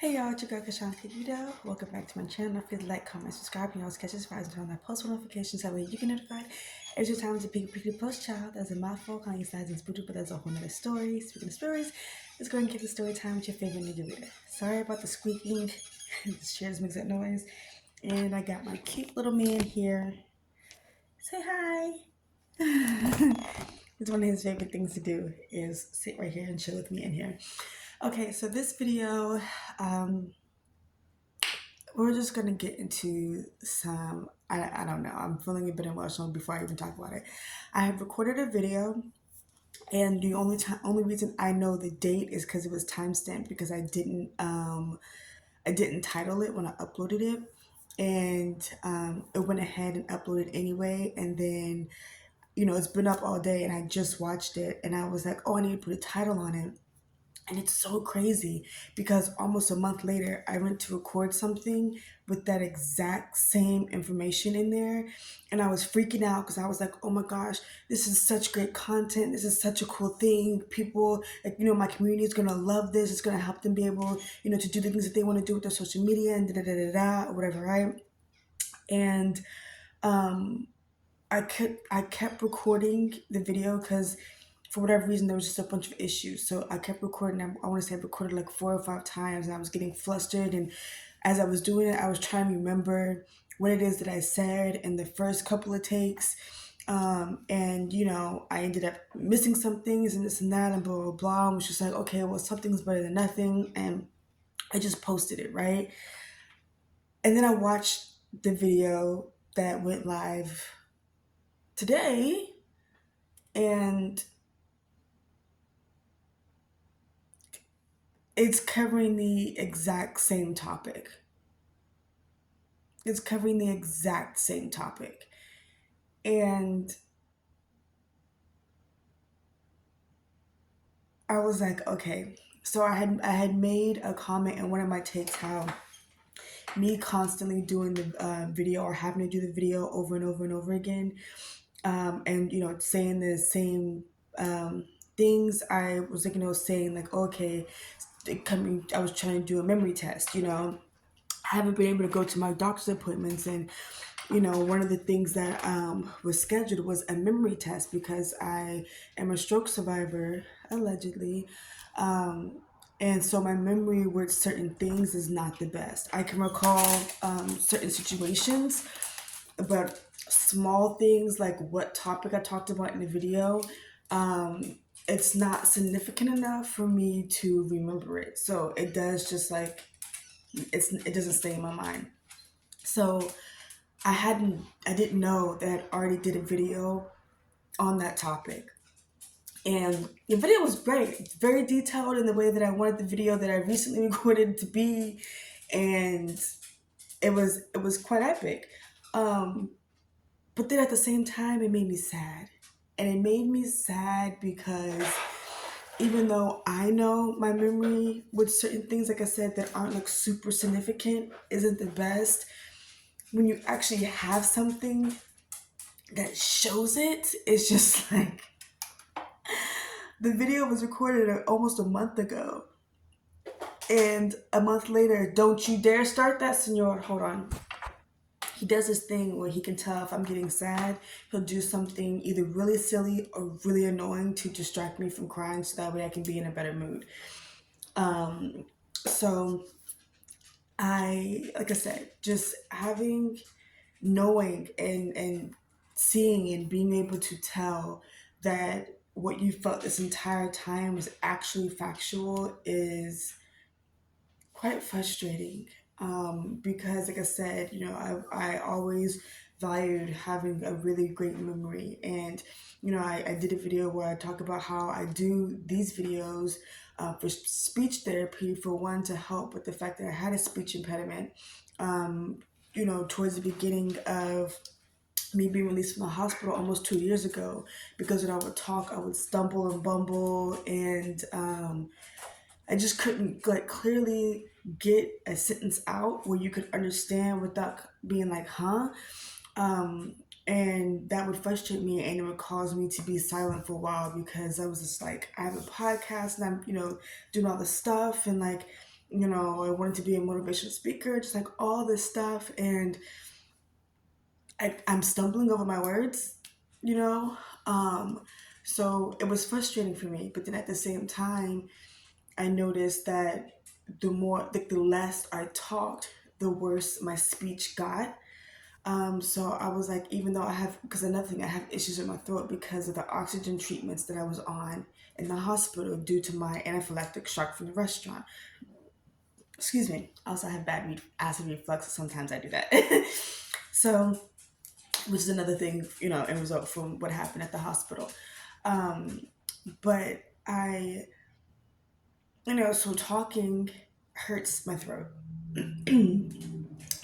Hey y'all, it's your girl Kashanti Guido. Welcome back to my channel. If you'd like, comment, subscribe, and always catch this vibes and turn on that post notifications. That way you get notified every time there's a pretty post child. That's a mouthful, calling you sides and spooky, but that's a whole nother story. Speaking of stories, let's go and get the story time with your favorite nigga reader. Sorry about the squeaking. The chairs makes that noise. And I got my cute little man here. Say hi. It's one of his favorite things to do is sit right here and chill with me in here. Okay, so this video, we're just gonna get into some. I don't know. I'm feeling a bit emotional before I even talk about it. I have recorded a video, and the only reason I know the date is because it was timestamped because I didn't title it when I uploaded it, and it went ahead and uploaded anyway, and then it's been up all day, and I just watched it, and I was like, oh, I need to put a title on it. And it's so crazy because almost a month later, I went to record something with that exact same information in there. And I was freaking out because I was like, oh my gosh, this is such great content. This is such a cool thing. People, like, my community is going to love this. It's going to help them be able, to do the things that they want to do with their social media and da da da da da, or whatever, right? And I kept recording the video because for whatever reason there was just a bunch of issues. So I kept recording. I want to say I recorded like 4 or 5 times, and I was getting flustered. And as I was doing it, I was trying to remember what it is that I said in the first couple of takes. And I ended up missing some things and this and that and blah blah blah. I was just like, okay, well, something's better than nothing, and I just posted it, right? And then I watched the video that went live today, and it's covering the exact same topic. It's covering the exact same topic. And I was like, okay. So I had made a comment in one of my takes how me constantly doing the video or having to do the video over and over and over again, and saying the same things. I was like, saying like, okay, I was trying to do a memory test. I haven't been able to go to my doctor's appointments, and one of the things that was scheduled was a memory test because I am a stroke survivor, allegedly. And so my memory with certain things is not the best. I can recall certain situations, but small things like what topic I talked about in the video, it's not significant enough for me to remember it. So it does just like, it doesn't stay in my mind. So I didn't know that I already did a video on that topic. And the video was great. It's very detailed in the way that I wanted the video that I recently recorded to be. And it was quite epic. But then at the same time, it made me sad. And it made me sad because even though I know my memory with certain things, like I said, that aren't like super significant, isn't the best, when you actually have something that shows it, it's just like, the video was recorded almost a month ago. And a month later, don't you dare start that, senor. Hold on. He does this thing where he can tell if I'm getting sad. He'll do something either really silly or really annoying to distract me from crying so that way I can be in a better mood. So like I said, just knowing and seeing and being able to tell that what you felt this entire time was actually factual is quite frustrating. Because like I said, I always valued having a really great memory. And I did a video where I talk about how I do these videos for speech therapy, for one, to help with the fact that I had a speech impediment. Towards the beginning of me being released from the hospital almost 2 years ago, because when I would talk, I would stumble and bumble, and I just couldn't like clearly get a sentence out where you could understand without being like, huh? And that would frustrate me, and it would cause me to be silent for a while because I was just like, I have a podcast and I'm, doing all this stuff, and like, you know, I wanted to be a motivational speaker, just like all this stuff. And I'm stumbling over my words, you know? Um, so it was frustrating for me. But then at the same time, I noticed that the less I talked, the worse my speech got. So I was like, even though because another thing, I have issues with my throat because of the oxygen treatments that I was on in the hospital due to my anaphylactic shock from the restaurant. Excuse me. I also have bad acid reflux. So sometimes I do that. So, which is another thing, you know, in result from what happened at the hospital. Um, but so talking hurts my throat.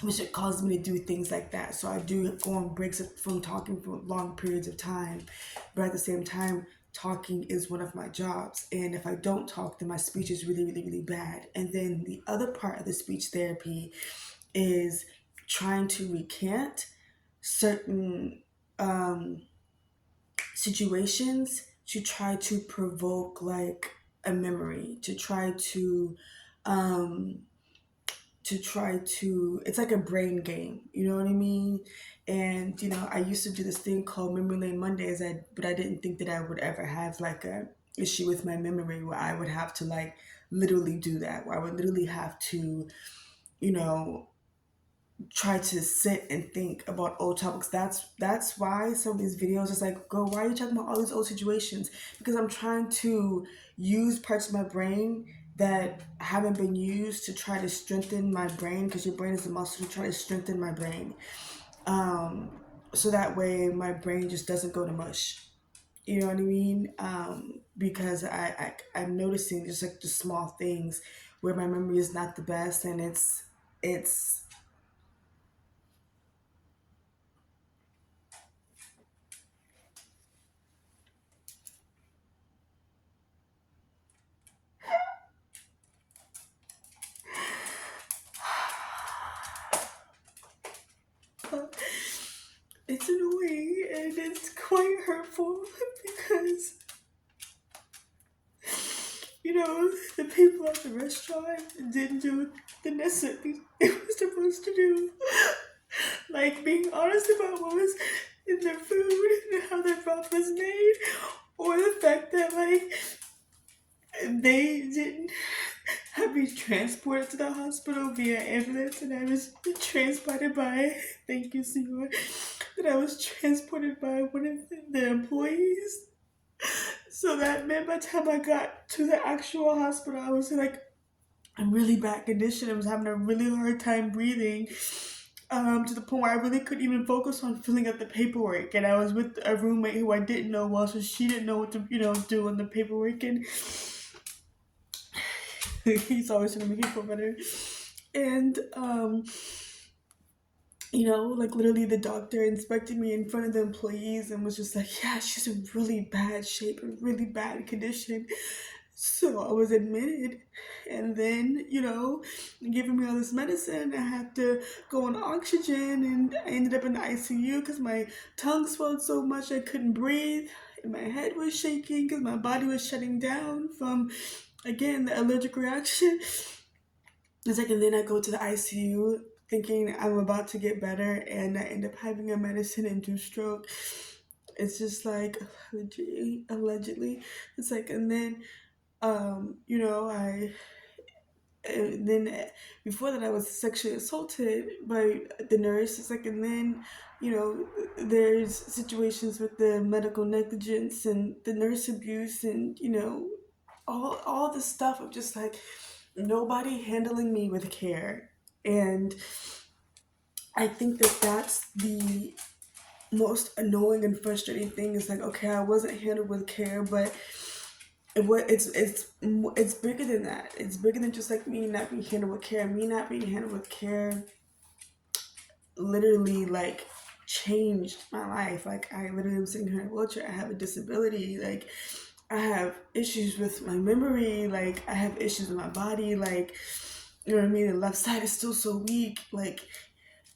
Which it caused me to do things like that. So I do go on breaks from talking for long periods of time, but at the same time, talking is one of my jobs. And if I don't talk, then my speech is really, really, really bad. And then the other part of the speech therapy is trying to recant certain situations to try to provoke like a memory, um, it's like a brain game, you know what I mean? And you know, I used to do this thing called Memory Lane Mondays, but I didn't think that I would ever have like a issue with my memory where I would have to like literally do that, where I would literally have to, you know, try to sit and think about old topics. That's why some of these videos is like, girl, why are you talking about all these old situations? Because I'm trying to use parts of my brain that haven't been used to try to strengthen my brain, because your brain is a muscle, to try to strengthen my brain. Um, so that way my brain just doesn't go to mush. You know what I mean? Because I'm noticing just like the small things where my memory is not the best, and it's it's annoying and it's quite hurtful because, you know, the people at the restaurant didn't do the necessary things they were supposed to do. Like being honest about what was in their food and how their broth was made, or the fact that like they didn't have me transported to the hospital via ambulance, and I was transported by, thank you, Senor, that I was transported by one of the employees. So that meant by the time I got to the actual hospital, I was like in really bad condition. I was having a really hard time breathing. To the point where I really couldn't even focus on filling out the paperwork, and I was with a roommate who I didn't know well, so she didn't know what to, you know, do on the paperwork, and he's always trying to make me feel better. And you know, like literally the doctor inspected me in front of the employees and was just like, yeah, she's in really bad shape and really bad condition. So I was admitted, and then, you know, giving me all this medicine. I had to go on oxygen, and I ended up in the ICU because my tongue swelled so much I couldn't breathe, and my head was shaking because my body was shutting down from, again, the allergic reaction. It's like, and then I go to the ICU thinking I'm about to get better, and I end up having a medicine-induced stroke. It's just like allegedly. It's like, and then, you know, and then before that I was sexually assaulted by the nurse. It's like, and then, you know, there's situations with the medical negligence and the nurse abuse, and you know, all the stuff of just like nobody handling me with care. And I think that that's the most annoying and frustrating thing, is like, okay, I wasn't handled with care, but it's bigger than that. It's bigger than just like me not being handled with care. Me not being handled with care literally like changed my life. Like I literally am sitting here in a wheelchair. I have a disability. Like I have issues with my memory. Like I have issues with my body. Like, you know what I mean? The left side is still so weak. Like,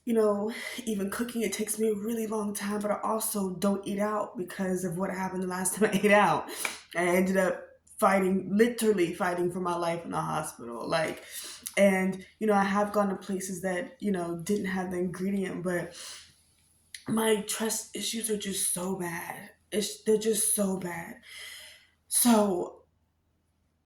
you know, even cooking, it takes me a really long time, but I also don't eat out because of what happened the last time I ate out. I ended up literally fighting for my life in the hospital. Like, And, you know, I have gone to places that, you know, didn't have the ingredient, but my trust issues are just so bad. They're just so bad. So